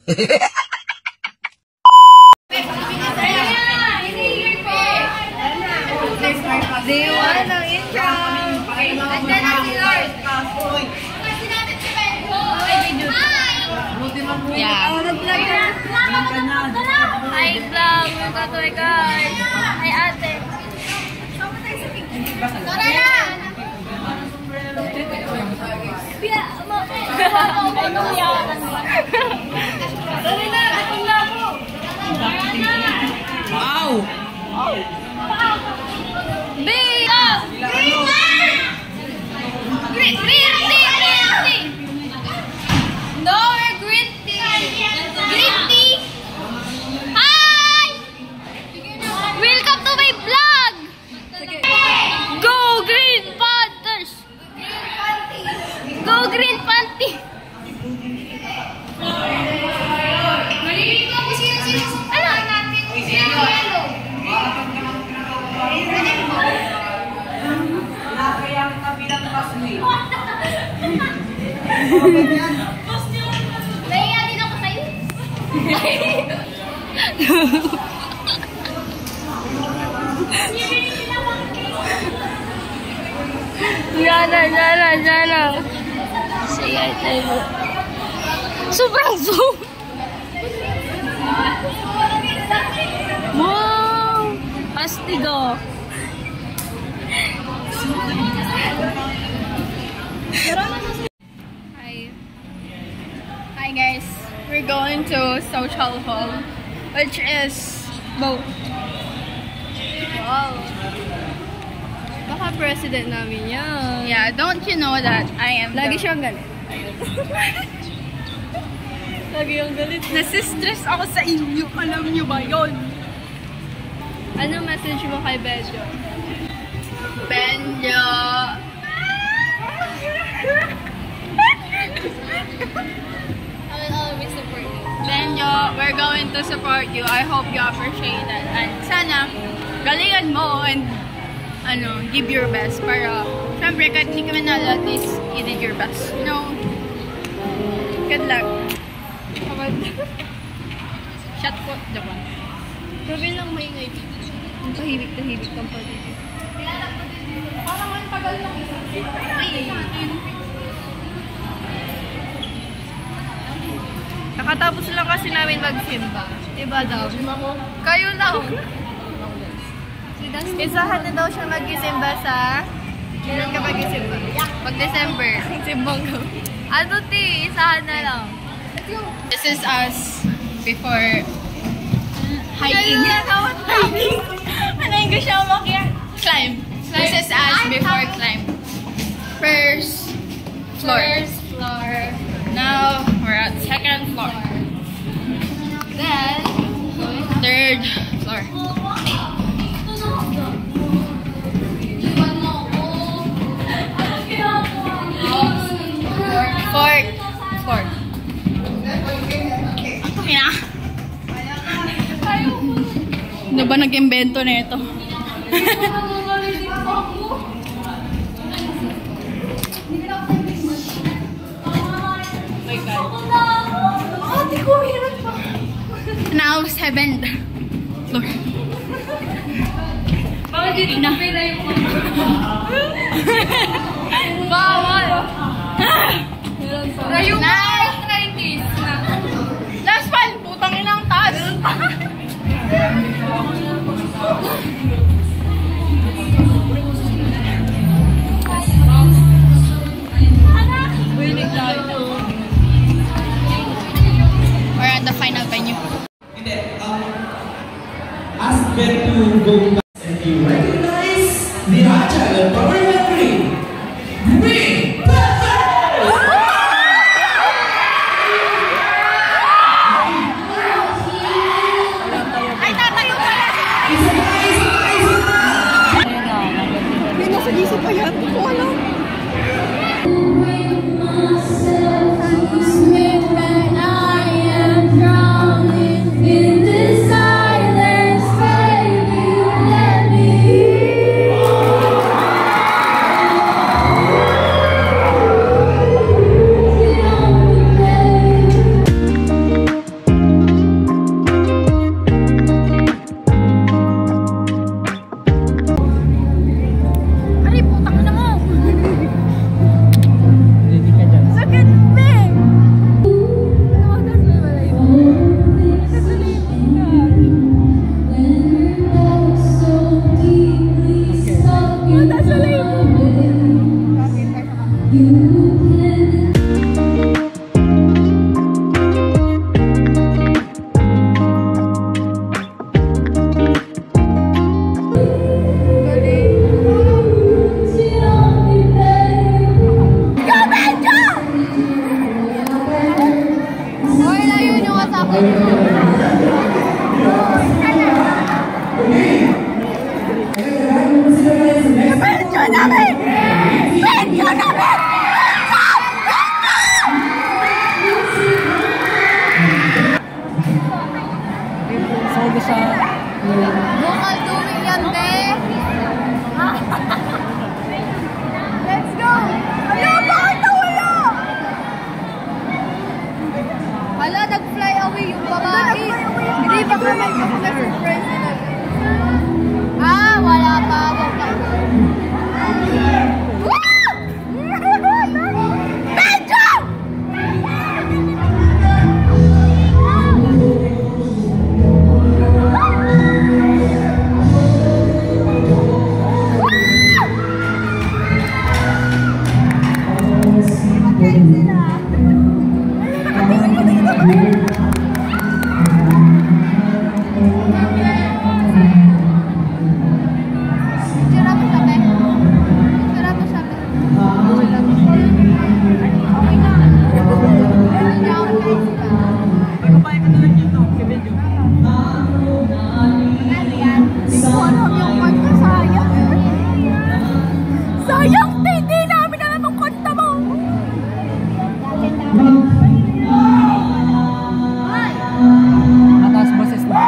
Day 1 ng intro. Andiyan na si Lord. Yeah. Hi vlog. Welcome to my guys. Hi ate. Tara na. Pia mo. Wow. Green tea. No, we're green tea. Green tea. Hi. Welcome to my vlog. Go Green Panthers. Go Green Panty. Naiya din ako sa'yo. Jana. Sige, tayo. Sobrang zoom. Wow! Pastigo. Hi guys, we're going to social hall, which is boat. Wow. Baka president namin yan. Yeah, don't you know that I am lagi siyang galit. Lagi yung galit. Nasistress ako sa inyo. Alam nyo ba yun? Anong message mo kay Benjo? Benjo! I will always support you. Benjo, we're going to support you. I hope you appreciate it. And sana, galingan mo and give your best para syempre kahit hindi ka manalo, at least you did your best. You know? Good luck. Shot po, Japan. Grabe lang maingay. Ang tahimik kang pati. Parang ang tagal lang. Nakatapos lang kasi namin mag-simba. Diba daw? Kayo lang. Isahan na daw siya mag-simba sa... Kailan ka mag-simba? Pag-December. Simbang ka. Ano ti? Isahan na lang. This is us before hiking. Ano yung gusto mo makiyak? Climb. This is us before climb. First floor. Now we're at second floor. Then third floor. Fourth floor. Ano ba nag-invento na ito? Now, 7th floor. Bakit dito na? Bawal! Rayong na! Last one! Putang inang taas! We're at the final venue. Ask Ben to go back and you recognize the archer power memory. Green Ay, tatayo pala! May nasa disa pa yan. Hindi ko alam. namin! Video namin! Sabi sa... Bukal doing yan, be! Let's go! Wala, bakit nawala? Hala, nag-fly away yung babae. Hindi ba kami surprise nila? Ah, wala pa. Atas boses na.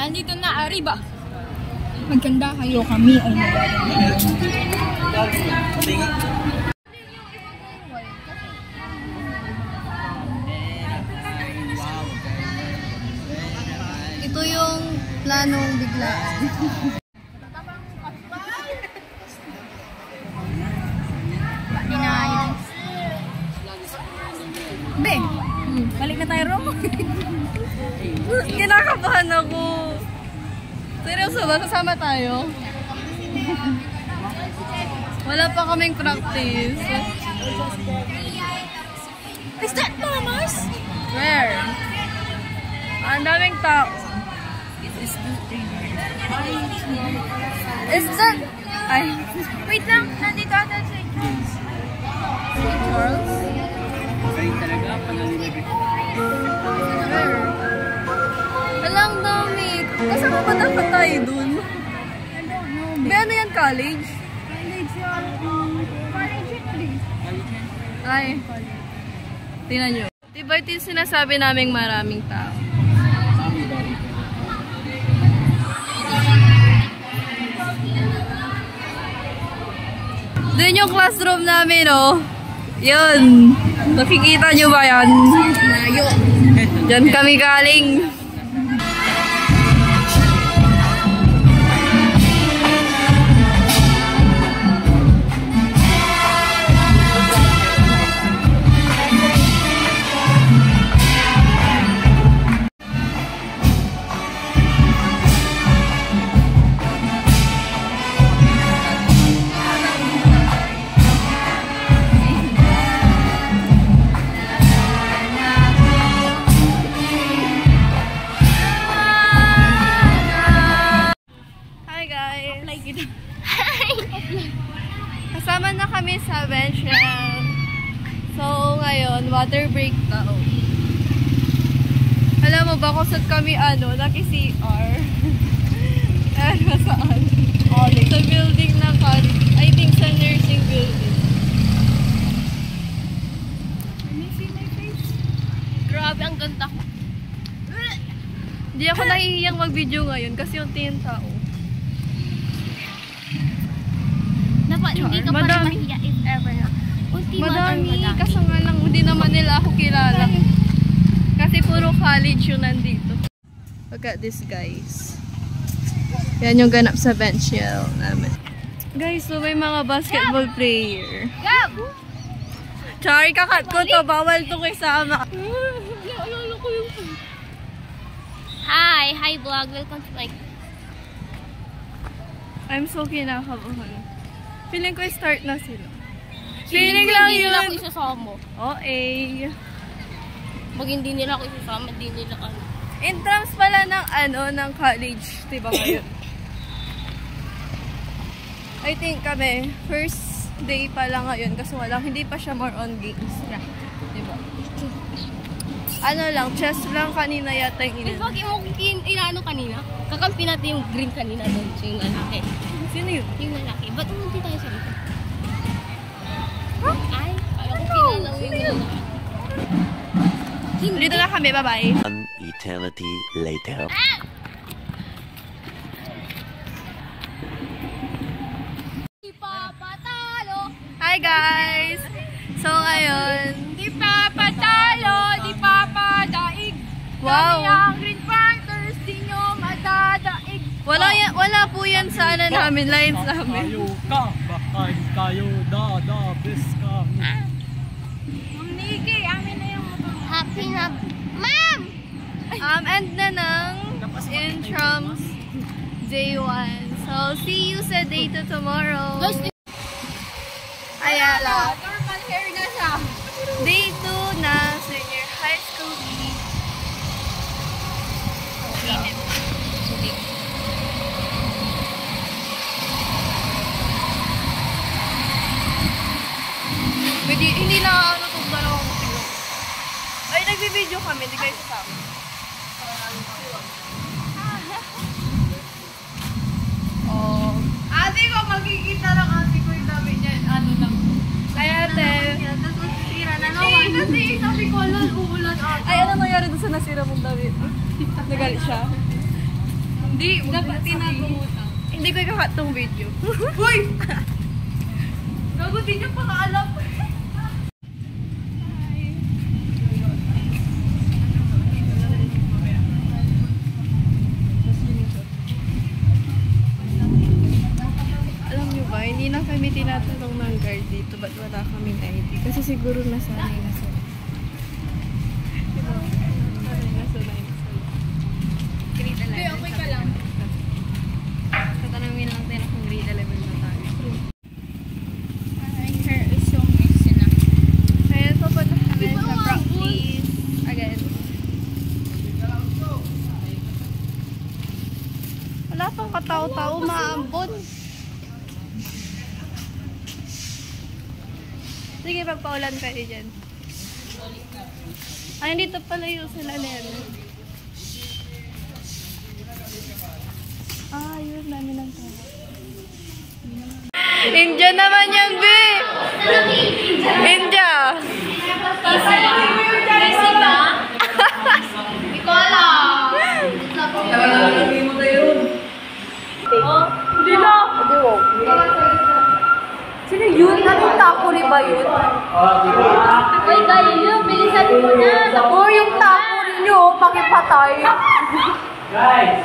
Andito na, arriba. Maganda kayo, kami ay Ito yung planong biglaan. Inayos. Be, balik na tayo, Rom. kinakabahan ako. Seryoso ba? Sasama tayo? Wala pa kaming practice. Is that Thomas? Where? Ang daming tao. Is that... Ay. Wait lang. Nandito ata si Charles. Si Charles? Ay, talaga. Where? Alang dami. Kasama ba dapat tayo dun? May ano yan, college? College yan. College yan. Ay. Tingnan nyo. Diba ito yung sinasabi naming maraming tao? Doon yung classroom namin, oh. Yun. Nakikita nyo ba yan? Diyan kami galing. Kasama na kami sa Benchel. So, ngayon, water break daw. Alam mo ba kung saan kami, naki-CR? nakakahiyang mag-video ngayon kasi yung tingin tao. Dapat hindi ka pala mahiya if ever na. Madami. Kasi nga lang, hindi naman nila ako kilala. Kasi puro college yung nandito. Look at this, guys. Yan yung ganap sa bench yell namin. Guys, so may mga basketball player. Sorry, kakat ko to. Bawal to kasama. Hi vlog. Welcome to like. I'm so kinakabahan. Feeling ko start na sila. Feeling lang yun. Hindi nila ako isasama. Okay. Pag hindi nila ako isasama, hindi nila ano. Entrance pala ng ng college, diba ngayon? I think kami, first day pa lang ngayon kasi hindi pa siya more on games. Yeah. Diba? Ano lang, chess lang kanina yata yung In fact, yung inaano kanina, kakampi natin yung green kanina doon. Yung lalaki. Sino yun? Yung lalaki. Ba't hindi tayo sa dito? Huh? Ay, kala ko kilala mo yung lalaki. Dito na kami, bye-bye. An eternity later. Di pa patalo. Hi guys! So ngayon, Di pa patalo. Di pa padaig. wow! Ang Green Panthers, di nyo madadaig. Wala po yan sa namin, lines namin. Kayo ka, bakal kayo, bes ka. Ma'am Nikki, amin na yung motor. Happy na. Ma'am! End na ng intrams day 1. So, see you sa day 2 tomorrow. Ayala. Normal hair na siya. Day 2 na senior high school week. Hindi na ano kung dalawang kilo. Ay, nagbibideo kami. Hindi kayo sasama. Oh. Ate ko, magkikita lang ate ko yung dami niyan. Ano lang. Ay, ate. Hindi, kasi sabi ko, lol, uulan ate. Ay, ano nangyari doon sa nasira mong damit? Nagalit siya? Hindi, dapat tinatumutan. Hindi ko ikakat tong video. Uy! Gagutin niyo pakaalam. Alam niyo ba, hindi na kami tinatanong ng guard dito, ba't wala kaming ID? Kasi siguro nasanay na sila. Diba? Nasanay na sila. Grade 11. Okay, okay ka lang. Tatanungin lang tayo kung grade 11 na tayo. My hair is so messy na. Ayan, papunta kami sa practice. Again. Wala pang katao-tao, maambon. Sige, pagpaulan kayo dyan. Ay, dito pala yung sila nila. Ah, yun, dami lang tayo. India naman yan, B! India! Easy ba? Hindi ko alam. Hindi mo tayo yun. Hindi na! Sino yun? Anong tapo ni ba yun? Uy, kayo, bilisan mo na. O, yung tapo ninyo, pakipatay. Guys!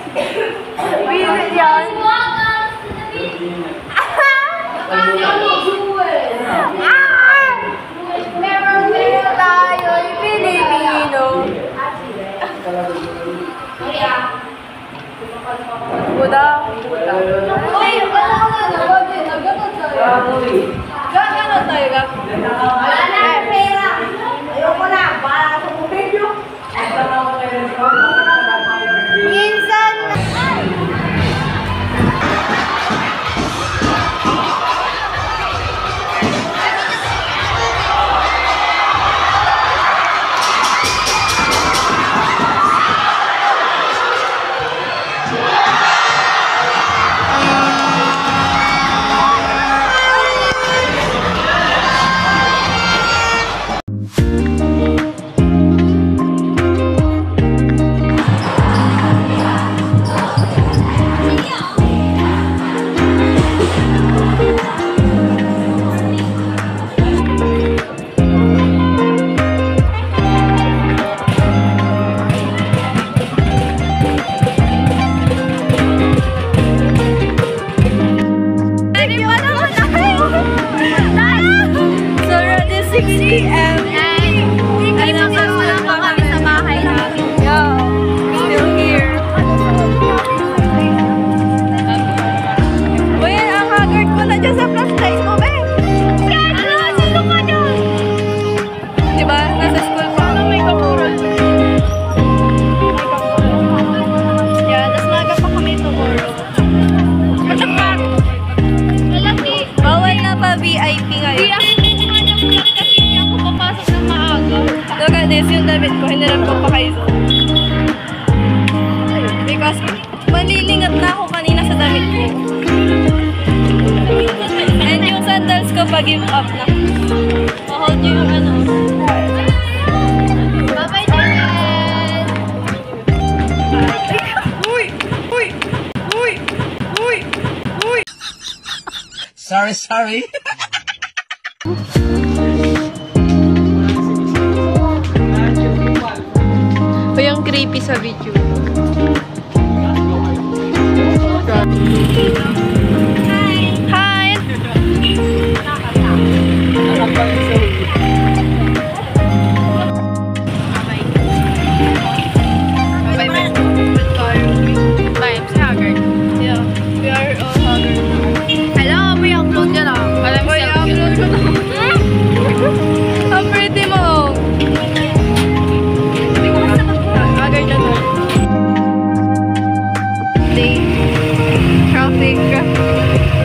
Bisit yan. Tayo'y Pilipino. Buda. Ay, gano'n tayo ga? Wala na, pera. Ayoko na, para sa video. Minsan na. Malilingat na ako kanina sa damit ko. And yung sandals ko pa-give up na. Ma-hold yung ano. Bye-bye, Janet! Uy! Uy! Uy! Uy! Uy! Sorry. O yung creepy sa video. Hi! Bye, I'm haggard. Yeah, we are all haggard. Hello, may upload ka lang. Alam mo, i-upload ko na. Ang pretty mo. Hindi ko kasi haggard na to. Day. Traffic.